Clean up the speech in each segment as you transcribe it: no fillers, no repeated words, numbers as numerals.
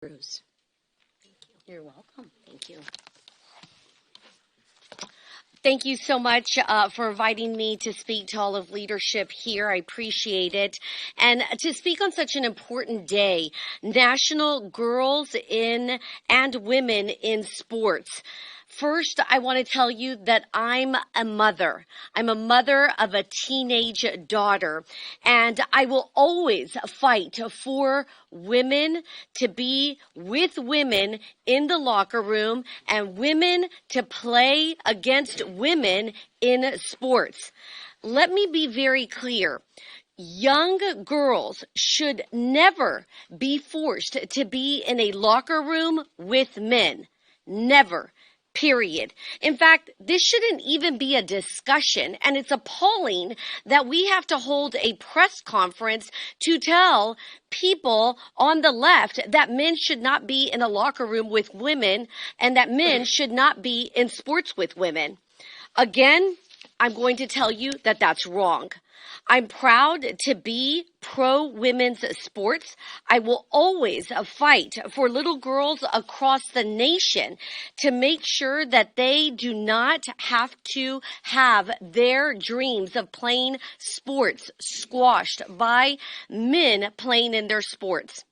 Cruz. Thank you. You're welcome. Thank you. Thank you so much for inviting me to speak to all of leadership here. I appreciate it. And to speak on such an important day, National Girls in and Women in Sports. First, I want to tell you that I'm a mother. I'm a mother of a teenage daughter, and I will always fight for women to be with women in the locker room and women to play against women in sports. Let me be very clear. Young girls should never be forced to be in a locker room with men. Never. Period. In fact, this shouldn't even be a discussion, and it's appalling that we have to hold a press conference to tell people on the left that men should not be in a locker room with women and that men should not be in sports with women. Again, I'm going to tell you that that's wrong. I'm proud to be pro-women's sports. I will always fight for little girls across the nation to make sure that they do not have to have their dreams of playing sports squashed by men playing in their sports.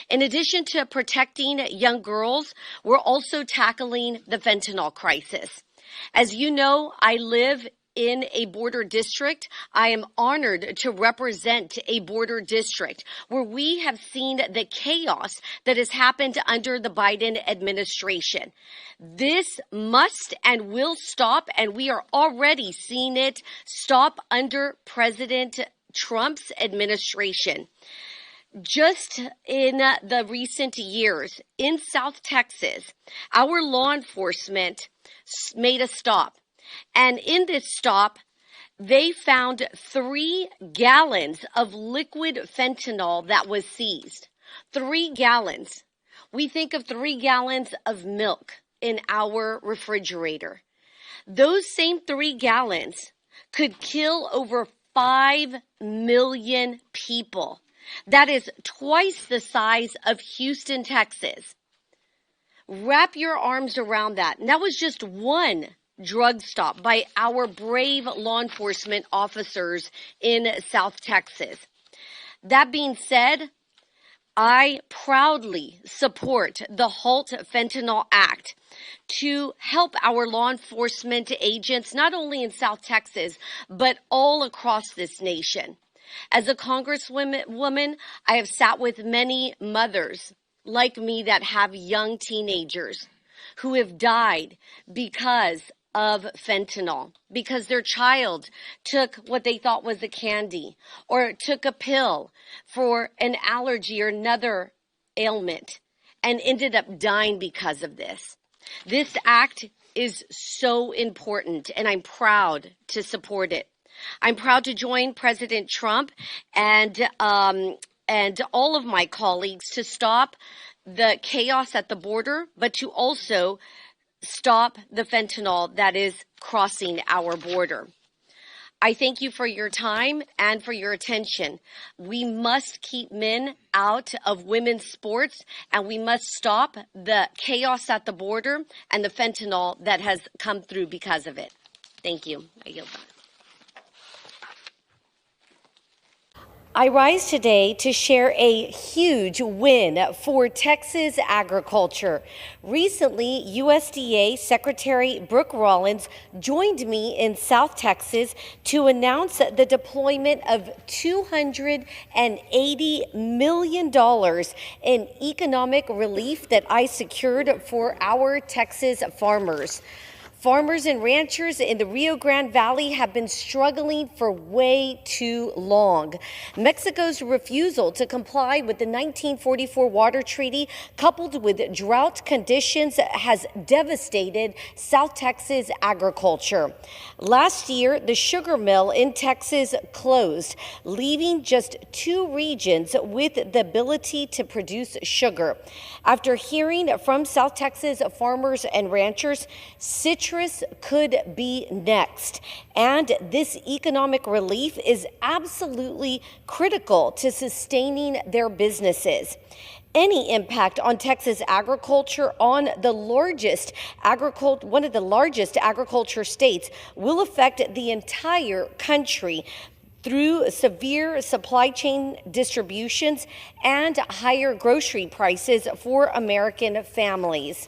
In addition to protecting young girls, we're also tackling the fentanyl crisis. As you know, I live in a border district. I am honored to represent a border district where we have seen the chaos that has happened under the Biden administration. This must and will stop, and we are already seeing it stop under President Trump's administration. Just in the recent years in South Texas, our law enforcement made a stop. And in this stop, they found 3 gallons of liquid fentanyl that was seized. 3 gallons. We think of 3 gallons of milk in our refrigerator. Those same 3 gallons could kill over 5 million people. That is twice the size of Houston, Texas. Wrap your arms around that. And that was just one drug stop by our brave law enforcement officers in South Texas. That being said, I proudly support the Halt Fentanyl Act to help our law enforcement agents, not only in South Texas, but all across this nation. As a congresswoman, I have sat with many mothers like me that have young teenagers who have died because of fentanyl, because their child took what they thought was a candy or took a pill for an allergy or another ailment and ended up dying because of this. This act is so important, and I'm proud to support it. I'm proud to join President Trump and all of my colleagues to stop the chaos at the border, but to also stop the fentanyl that is crossing our border. I thank you for your time and for your attention. We must keep men out of women's sports, and we must stop the chaos at the border and the fentanyl that has come through because of it. Thank you. I yield back. I rise today to share a huge win for Texas agriculture. Recently, USDA Secretary Brooke Rollins joined me in South Texas to announce the deployment of $280 million in economic relief that I secured for our Texas farmers. Farmers and ranchers in the Rio Grande Valley have been struggling for way too long. Mexico's refusal to comply with the 1944 water treaty, coupled with drought conditions, has devastated South Texas agriculture. Last year, the sugar mill in Texas closed, leaving just 2 regions with the ability to produce sugar. After hearing from South Texas farmers and ranchers, citrus could be next. And this economic relief is absolutely critical to sustaining their businesses. Any impact on Texas agriculture, on the one of the largest agriculture states, will affect the entire country through severe supply chain distributions and higher grocery prices for American families.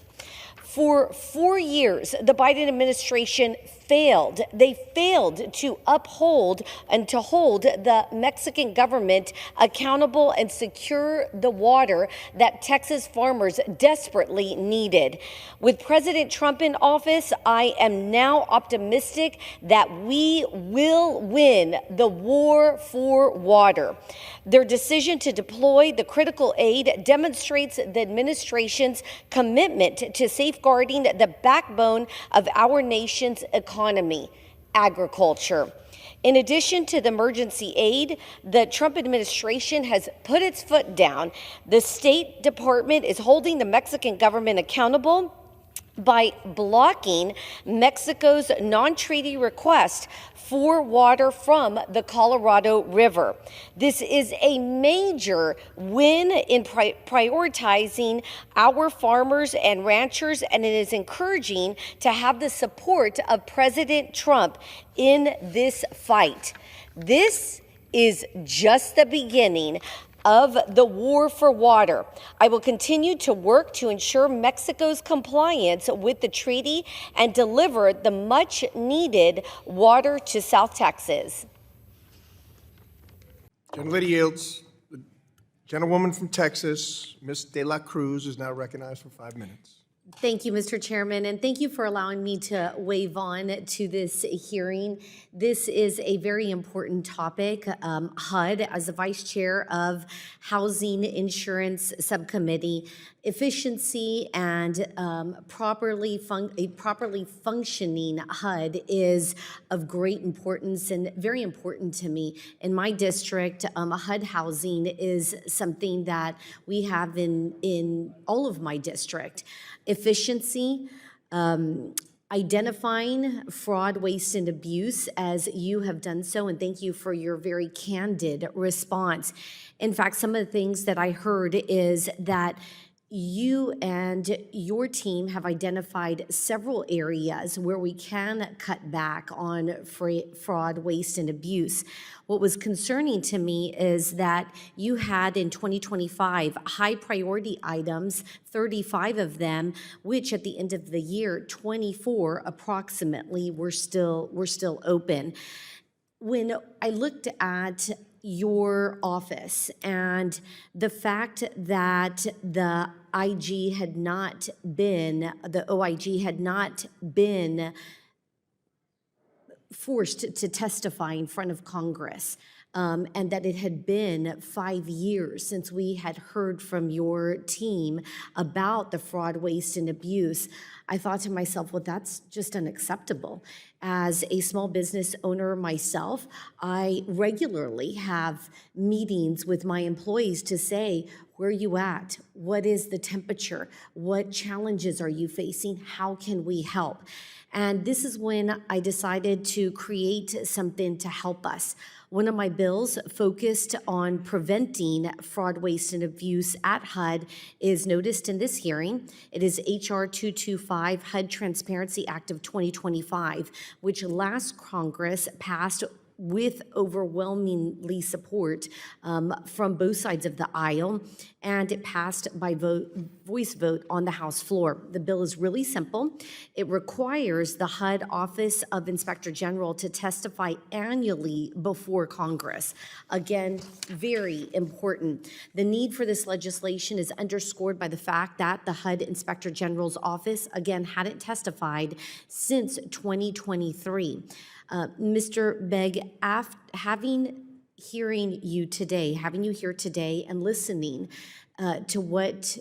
For 4 years, the Biden administration failed. They failed to uphold and to hold the Mexican government accountable and secure the water that Texas farmers desperately needed. With President Trump in office, I am now optimistic that we will win the war for water. Their decision to deploy the critical aid demonstrates the administration's commitment to safeguarding the backbone of our nation's economy, agriculture. In addition to the emergency aid, the Trump administration has put its foot down. The State Department is holding the Mexican government accountable by blocking Mexico's non-treaty request for water from the Colorado River. This is a major win in prioritizing our farmers and ranchers, and it is encouraging to have the support of President Trump in this fight. This is just the beginning of the war for water. I will continue to work to ensure Mexico's compliance with the treaty and deliver the much needed water to South Texas. Gentlelady yields. The gentlewoman from Texas, Ms. De La Cruz, is now recognized for 5 minutes. Thank you, Mr. Chairman, and thank you for allowing me to wave on to this hearing. This is a very important topic. HUD, as the Vice Chair of Housing Insurance Subcommittee, efficiency and a properly functioning HUD is of great importance and very important to me. In my district, HUD housing is something that we have in all of my district. Efficiency, identifying fraud, waste, and abuse, as you have done so, and thank you for your very candid response. In fact, some of the things that I heard is that you and your team have identified several areas where we can cut back on fraud, waste, and abuse. What was concerning to me is that you had in 2025 high priority items, 35 of them, which at the end of the year, 24 approximately were still open. When I looked at your office and the fact that the OIG had not been forced to testify in front of Congress, and that it had been 5 years since we had heard from your team about the fraud, waste, and abuse, I thought to myself, well, that's just unacceptable. As a small business owner myself, I regularly have meetings with my employees to say, where are you at? What is the temperature? What challenges are you facing? How can we help? And this is when I decided to create something to help us. One of my bills focused on preventing fraud, waste, and abuse at HUD is noticed in this hearing. It is H.R. 225, HUD Transparency Act of 2025, which last Congress passed with overwhelmingly support from both sides of the aisle, and it passed by voice vote on the House floor. The bill is really simple. It requires the HUD Office of Inspector General to testify annually before Congress. Again, very important. The need for this legislation is underscored by the fact that the HUD Inspector General's office, again, hadn't testified since 2023. Mr. Begg, having you here today and listening to what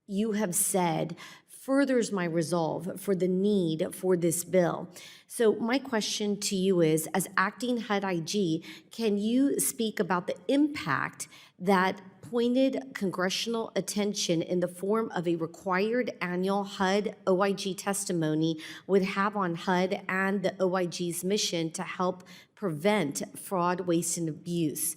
you have said furthers my resolve for the need for this bill. So my question to you is, as acting HUD IG, can you speak about the impact that pointed congressional attention in the form of a required annual HUD OIG testimony would have on HUD and the OIG's mission to help prevent fraud, waste, and abuse?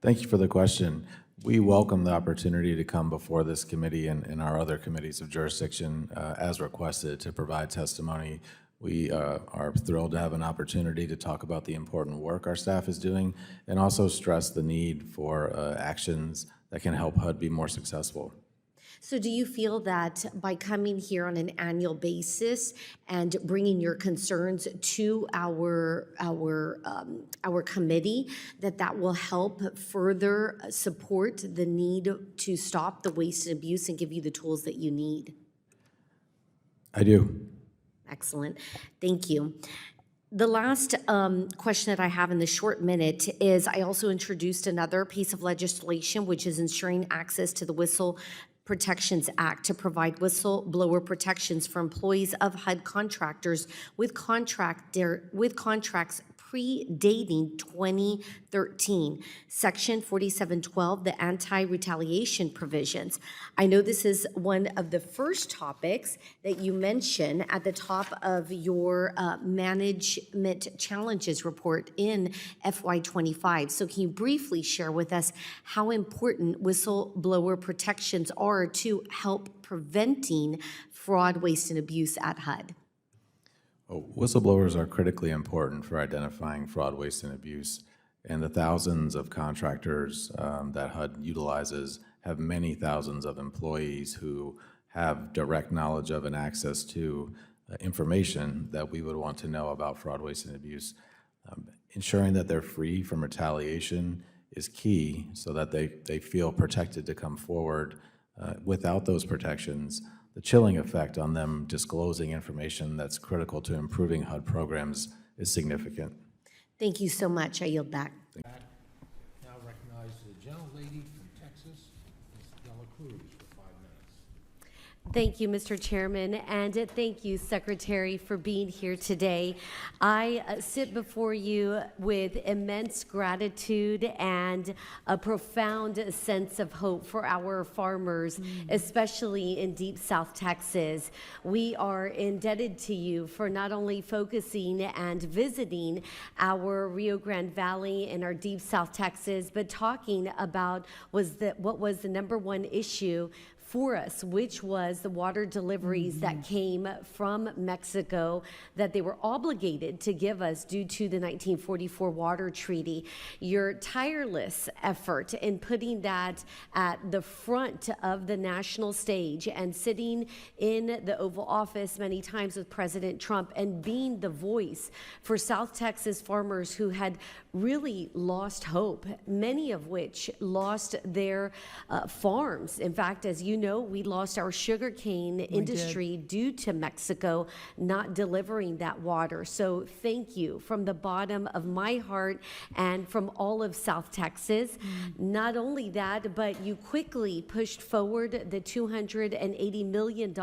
Thank you for the question. We welcome the opportunity to come before this committee and our other committees of jurisdiction as requested to provide testimony. We are thrilled to have an opportunity to talk about the important work our staff is doing and also stress the need for actions that can help HUD be more successful. So do you feel that by coming here on an annual basis and bringing your concerns to our committee, that will help further support the need to stop the waste and abuse and give you the tools that you need? I do. Excellent. Thank you. The last question that I have in the short minute is I also introduced another piece of legislation, which is ensuring access to the Whistle Protections Act to provide whistleblower protections for employees of HUD contractors with contracts predating 2013. Section 4712, the anti-retaliation provisions. I know this is one of the first topics that you mention at the top of your management challenges report in FY25. So can you briefly share with us how important whistleblower protections are to help preventing fraud, waste, and abuse at HUD? Whistleblowers are critically important for identifying fraud, waste, and abuse, and the thousands of contractors that HUD utilizes have many thousands of employees who have direct knowledge of and access to information that we would want to know about fraud, waste, and abuse. Ensuring that they're free from retaliation is key so that they feel protected to come forward. Without those protections, the chilling effect on them disclosing information that's critical to improving HUD programs is significant. Thank you so much. I yield back. Now recognize the gentlelady from Texas, Ms. Cruz, for 5 minutes. Thank you, Mr. Chairman, and thank you, Secretary, for being here today. I sit before you with immense gratitude and a profound sense of hope for our farmers, especially in Deep South Texas. We are indebted to you for not only focusing and visiting our Rio Grande Valley and our Deep South Texas, but talking about what was the number one issue for us, which was the water deliveries that came from Mexico that they were obligated to give us due to the 1944 Water Treaty. Your tireless effort in putting that at the front of the national stage and sitting in the Oval Office many times with President Trump and being the voice for South Texas farmers who had really lost hope, many of which lost their farms. In fact, as you know, we lost our sugarcane industry due to Mexico not delivering that water. So thank you from the bottom of my heart and from all of South Texas. Not only that, but you quickly pushed forward the $280 million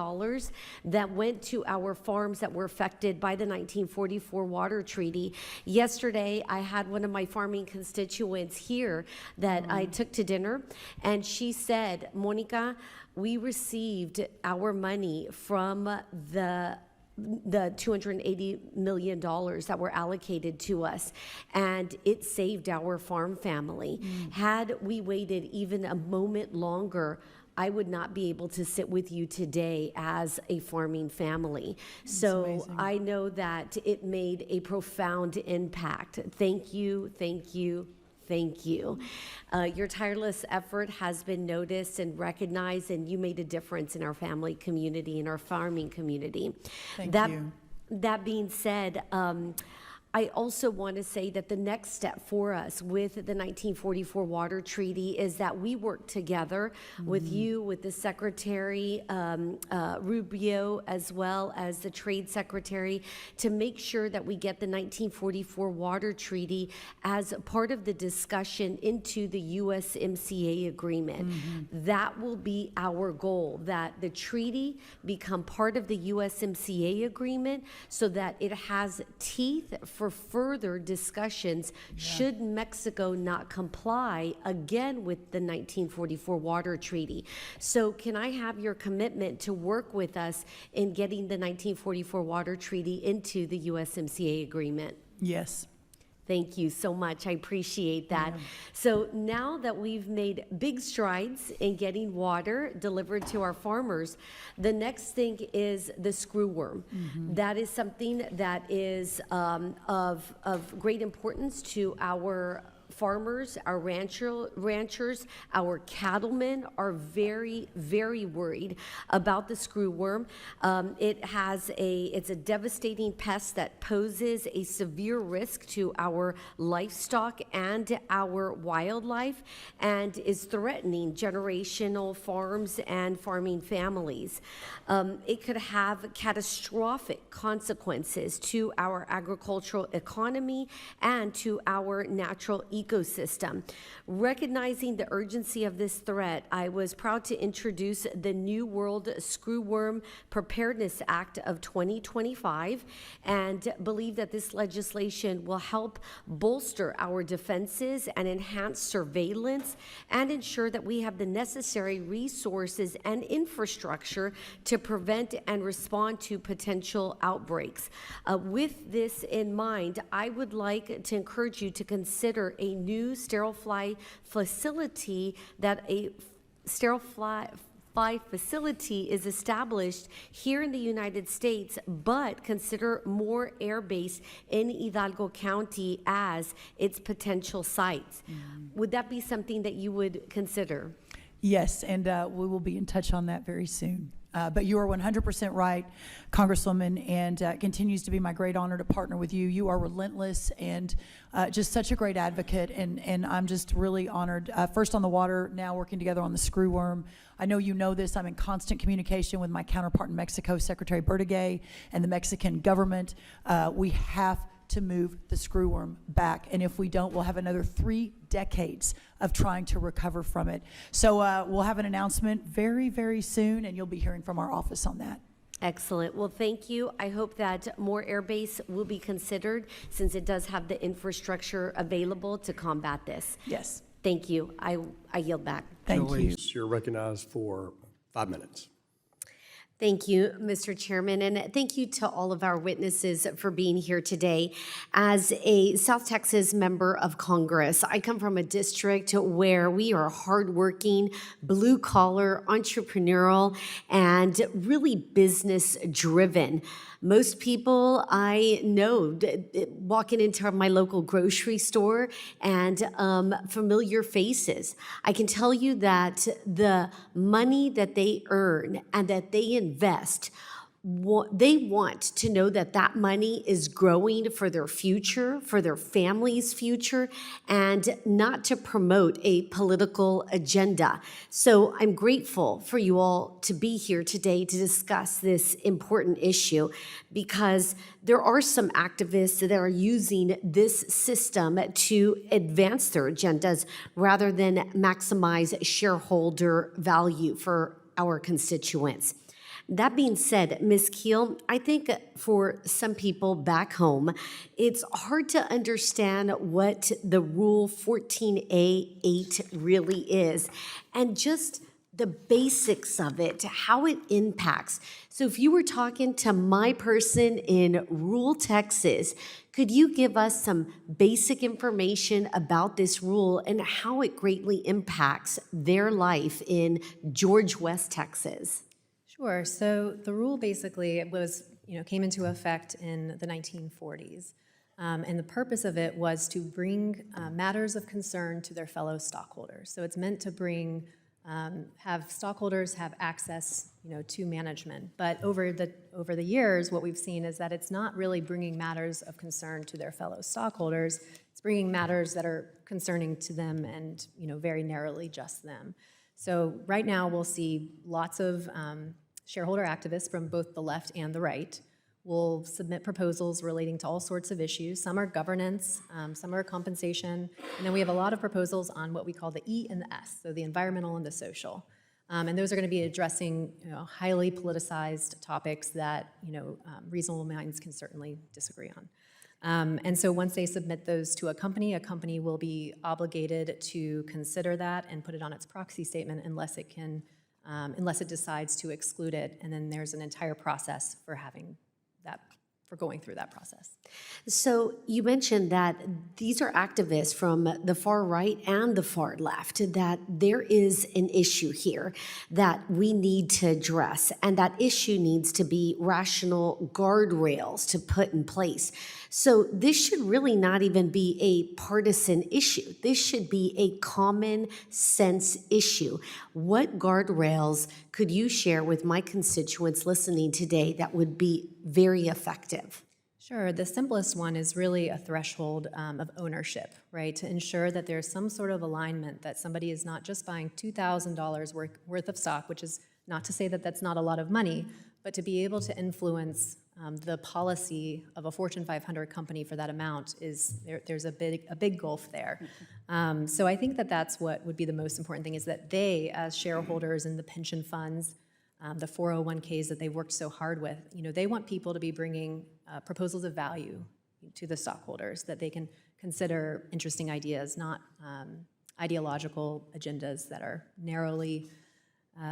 that went to our farms that were affected by the 1944 Water Treaty. Yesterday, I had one of my farming constituents here that I took to dinner, and she said, Monica, we received our money from the $280 million that were allocated to us, and it saved our farm family. Had we waited even a moment longer, I would not be able to sit with you today as a farming family. So amazing. I know that it made a profound impact. Thank you, thank you, thank you. Your tireless effort has been noticed and recognized, and you made a difference in our family community, in our farming community. Thank you. That being said, I also want to say that the next step for us with the 1944 Water Treaty is that we work together with you, with the Secretary Rubio, as well as the Trade Secretary, to make sure that we get the 1944 Water Treaty as part of the discussion into the USMCA agreement. That will be our goal, that the treaty become part of the USMCA agreement so that it has teeth for further discussions should Mexico not comply again with the 1944 Water Treaty. So can I have your commitment to work with us in getting the 1944 Water Treaty into the USMCA agreement? Yes. Thank you so much. I appreciate that. So now that we've made big strides in getting water delivered to our farmers, the next thing is the screwworm. That is something that is of great importance to our farmers, our ranchers, our cattlemen are very, very worried about the screwworm. It's a devastating pest that poses a severe risk to our livestock and our wildlife, and is threatening generational farms and farming families. It could have catastrophic consequences to our agricultural economy and to our natural ecosystem. Recognizing the urgency of this threat, I was proud to introduce the New World Screwworm Preparedness Act of 2025 and believe that this legislation will help bolster our defenses and enhance surveillance and ensure that we have the necessary resources and infrastructure to prevent and respond to potential outbreaks. With this in mind, I would like to encourage you to consider a new sterile fly facility is established here in the United States, but consider more air base in Hidalgo County as its potential sites. Would that be something that you would consider? Yes, and we will be in touch on that very soon. But you are 100% right, Congresswoman, and it continues to be my great honor to partner with you. You are relentless and just such a great advocate, and I'm just really honored. First on the water, now working together on the screwworm. I know you know this. I'm in constant communication with my counterpart in Mexico, Secretary Bertigay, and the Mexican government. We have to move the screwworm back, and if we don't, we'll have another 3 decades of trying to recover from it. So we'll have an announcement very, very soon, and you'll be hearing from our office on that. Excellent. Well, thank you. I hope that more airbase will be considered since it does have the infrastructure available to combat this. Yes. Thank you. I yield back. Thank you. You're recognized for 5 minutes. Thank you, Mr. Chairman, and thank you to all of our witnesses for being here today. As a South Texas member of Congress, I come from a district where we are hardworking, blue-collar, entrepreneurial, and really business-driven. Most people I know walking into my local grocery store and familiar faces. I can tell you that the money that they earn and that they invest, they want to know that that money is growing for their future, for their family's future, and not to promote a political agenda. So I'm grateful for you all to be here today to discuss this important issue, because there are some activists that are using this system to advance their agendas rather than maximize shareholder value for our constituents. That being said, Ms. Keel, I think for some people back home, it's hard to understand what the Rule 14A8 really is, and just the basics of it, how it impacts. So if you were talking to my person in rural Texas, could you give us some basic information about this rule and how it greatly impacts their life in George West, Texas? Sure. So the rule basically came into effect in the 1940s. And the purpose of it was to bring matters of concern to their fellow stockholders. So it's meant to have stockholders have access, to management. But over the years, what we've seen is that it's not really bringing matters of concern to their fellow stockholders. It's bringing matters that are concerning to them and, very narrowly just them. So right now, we'll see lots of shareholder activists from both the left and the right will submit proposals relating to all sorts of issues. Some are governance, some are compensation, and then we have a lot of proposals on what we call the E and the S, so the environmental and the social. And those are going to be addressing highly politicized topics that reasonable minds can certainly disagree on. And so once they submit those to a company will be obligated to consider that and put it on its proxy statement unless it decides to exclude it. And then there's an entire process for having that going through that process. So you mentioned that these are activists from the far right and the far left, that there is an issue here that we need to address, and that issue needs to be rational guardrails to put in place. So this should really not even be a partisan issue. This should be a common sense issue. What guardrails could you share with my constituents listening today that would be very effective? Sure. The simplest one is really a threshold of ownership, right? To ensure that there's some sort of alignment, that somebody is not just buying $2,000 worth of stock, which is not to say that that's not a lot of money, but to be able to influence the policy of a Fortune 500 company for that amount is there's a big gulf there. So I think that that's what would be the most important thing, is that they, as shareholders in the pension funds, the 401ks that they've worked so hard with, they want people to be bringing proposals of value to the stockholders, that they can consider interesting ideas, not ideological agendas that are narrowly,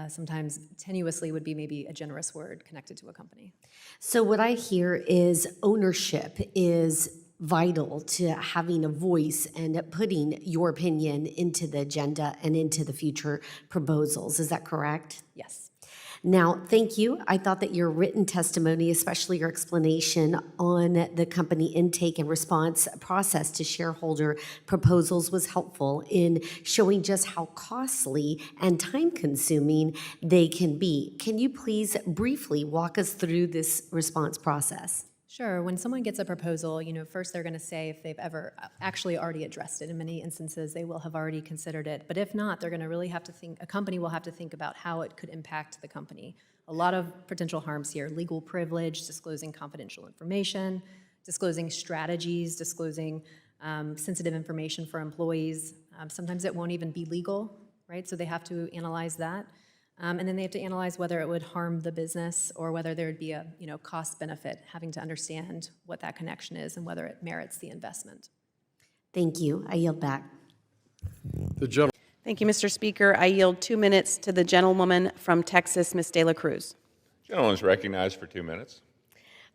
sometimes tenuously would be maybe a generous word, connected to a company. So what I hear is ownership is vital to having a voice and putting your opinion into the agenda and into the future proposals. Is that correct? Yes. Now, thank you. I thought that your written testimony, especially your explanation on the company intake and response process to shareholder proposals, was helpful in showing just how costly and time-consuming they can be. Can you please briefly walk us through this response process? Sure. When someone gets a proposal, first they're going to say if they've ever actually already addressed it. In many instances, they will have already considered it. But if not, they're going to really have to think, a company will have to think about how it could impact the company. A lot of potential harms here: legal privilege, disclosing confidential information, disclosing strategies, disclosing sensitive information for employees. Sometimes it won't even be legal, right? So they have to analyze that. And then they have to analyze whether it would harm the business or whether there would be a cost benefit, having to understand what that connection is and whether it merits the investment. Thank you. I yield back. Thank you, Mr. Speaker. I yield 2 minutes to the gentlewoman from Texas, Ms. De La Cruz. Gentleman is recognized for 2 minutes.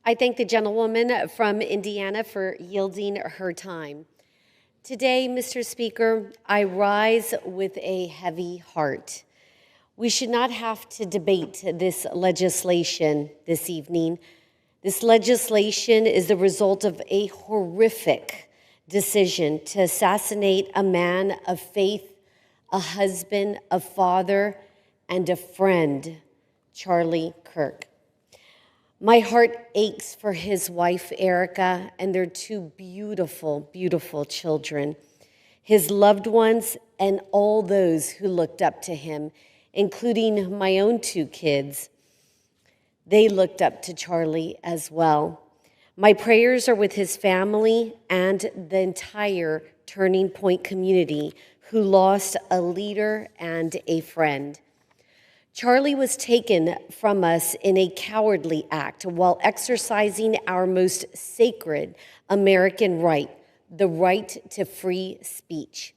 I thank the gentlewoman from Indiana for yielding her time. Today, Mr. Speaker, I rise with a heavy heart. We should not have to debate this legislation this evening. This legislation is the result of a horrific decision to assassinate a man of faith, a husband, a father, and a friend, Charlie Kirk. My heart aches for his wife, Erica, and their 2 beautiful, beautiful children, his loved ones, and all those who looked up to him, including my own 2 kids. They looked up to Charlie as well. My prayers are with his family and the entire Turning Point community who lost a leader and a friend. Charlie was taken from us in a cowardly act while exercising our most sacred American right, the right to free speech.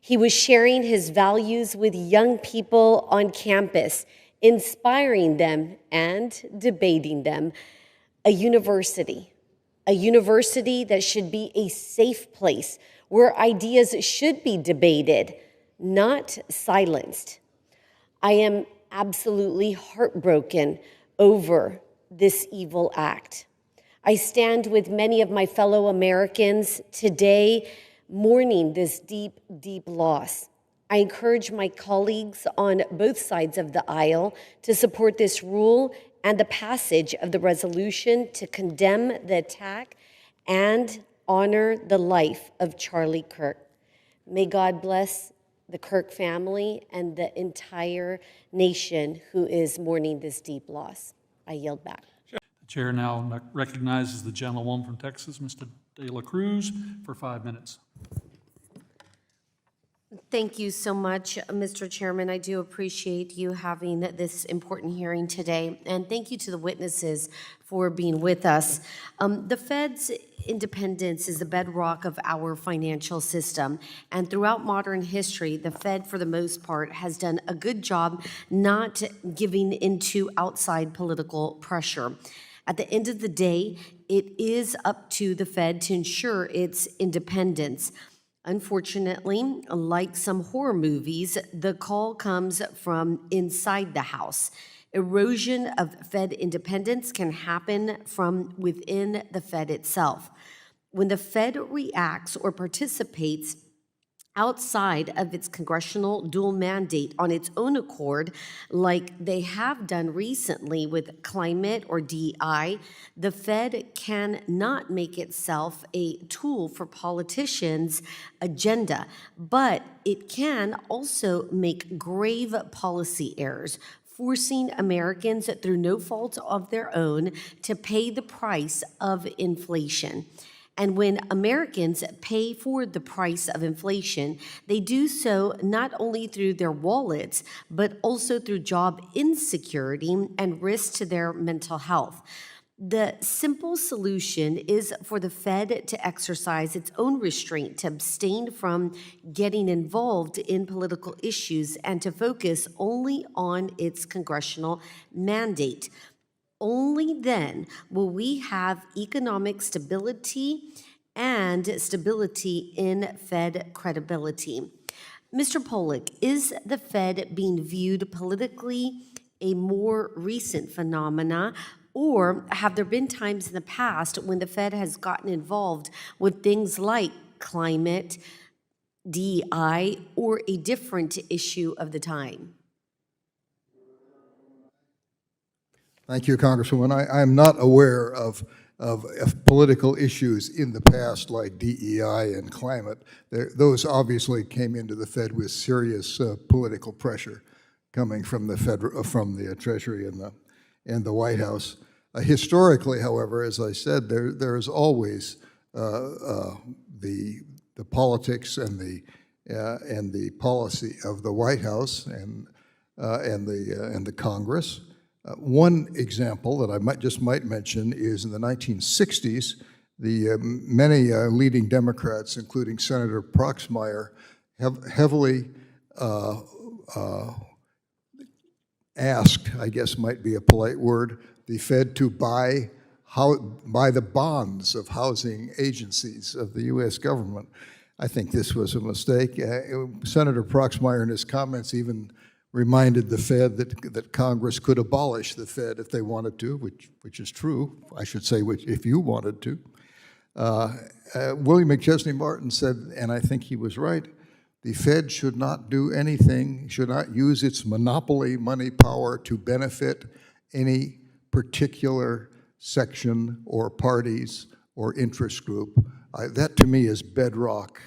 He was sharing his values with young people on campus, inspiring them and debating them. A university that should be a safe place where ideas should be debated, not silenced. I am absolutely heartbroken over this evil act. I stand with many of my fellow Americans today mourning this deep, deep loss. I encourage my colleagues on both sides of the aisle to support this rule and the passage of the resolution to condemn the attack and honor the life of Charlie Kirk. May God bless the Kirk family and the entire nation who is mourning this deep loss. I yield back. The chair now recognizes the gentlewoman from Texas, Mr. De La Cruz, for 5 minutes. Thank you so much, Mr. Chairman. I do appreciate you having this important hearing today, and thank you to the witnesses for being with us. The Fed's independence is the bedrock of our financial system, and throughout modern history, the Fed, for the most part, has done a good job not giving into outside political pressure. At the end of the day, it is up to the Fed to ensure its independence. Unfortunately, like some horror movies, the call comes from inside the House. Erosion of Fed independence can happen from within the Fed itself. When the Fed reacts or participates outside of its congressional dual mandate on its own accord, like they have done recently with climate or DEI, the Fed cannot make itself a tool for politicians' agenda, but it can also make grave policy errors, forcing Americans through no fault of their own to pay the price of inflation. And when Americans pay for the price of inflation, they do so not only through their wallets, but also through job insecurity and risk to their mental health. The simple solution is for the Fed to exercise its own restraint, to abstain from getting involved in political issues, and to focus only on its congressional mandate. Only then will we have economic stability and stability in Fed credibility. Mr. Pollack, is the Fed being viewed politically a more recent phenomena, or have there been times in the past when the Fed has gotten involved with things like climate, DEI, or a different issue of the time? Thank you, Congresswoman. I'm not aware of political issues in the past like DEI and climate. Those obviously came into the Fed with serious political pressure coming from the Treasury and the White House. Historically, however, as I said, there is always the politics and the policy of the White House and the Congress. One example that I might mention is in the 1960s, the many leading Democrats, including Senator Proxmire, have heavily asked, I guess might be a polite word, the Fed to buy the bonds of housing agencies of the U.S. government. I think this was a mistake. Senator Proxmire in his comments even reminded the Fed that Congress could abolish the Fed if they wanted to, which is true. I should say, if you wanted to. William McChesney Martin said, and I think he was right, the Fed should not do anything, should not use its monopoly money power to benefit any particular section or parties or interest group. That to me is bedrock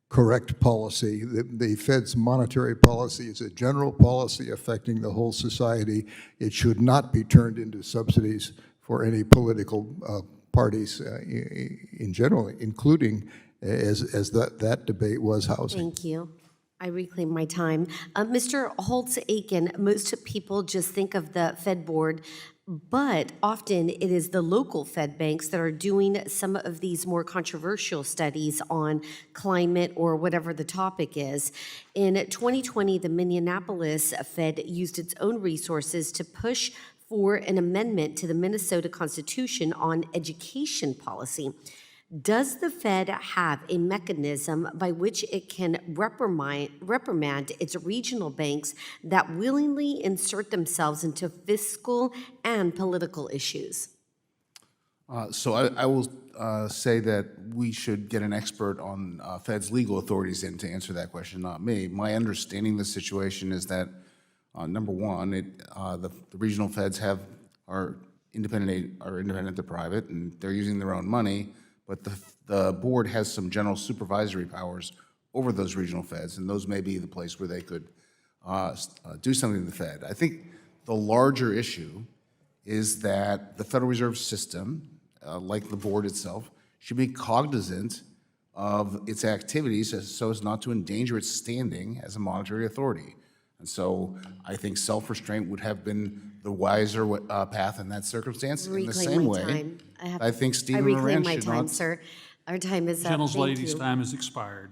correct policy. The Fed's monetary policy is a general policy affecting the whole society. It should not be turned into subsidies for any political parties in general, including, as that debate was housing. Thank you. I reclaim my time. Mr. Holtz-Aiken, most people just think of the Fed board, but often it is the local Fed banks that are doing some of these more controversial studies on climate or whatever the topic is. In 2020, the Minneapolis Fed used its own resources to push for an amendment to the Minnesota Constitution on education policy. Does the Fed have a mechanism by which it can reprimand its regional banks that willingly insert themselves into fiscal and political issues? So I will say that we should get an expert on Fed's legal authorities in to answer that question, not me. My understanding of the situation is that, number one, the regional Feds are independent, they're private, and they're using their own money. But the board has some general supervisory powers over those regional Feds, and those may be the place where they could do something to the Fed. I think the larger issue is that the Federal Reserve System, like the board itself, should be cognizant of its activities so as not to endanger its standing as a monetary authority. And so I think self-restraint would have been the wiser path in that circumstance. In the same way, I think Stephen Moran should not. Sir. Our time is up. Gentlelady's time has expired.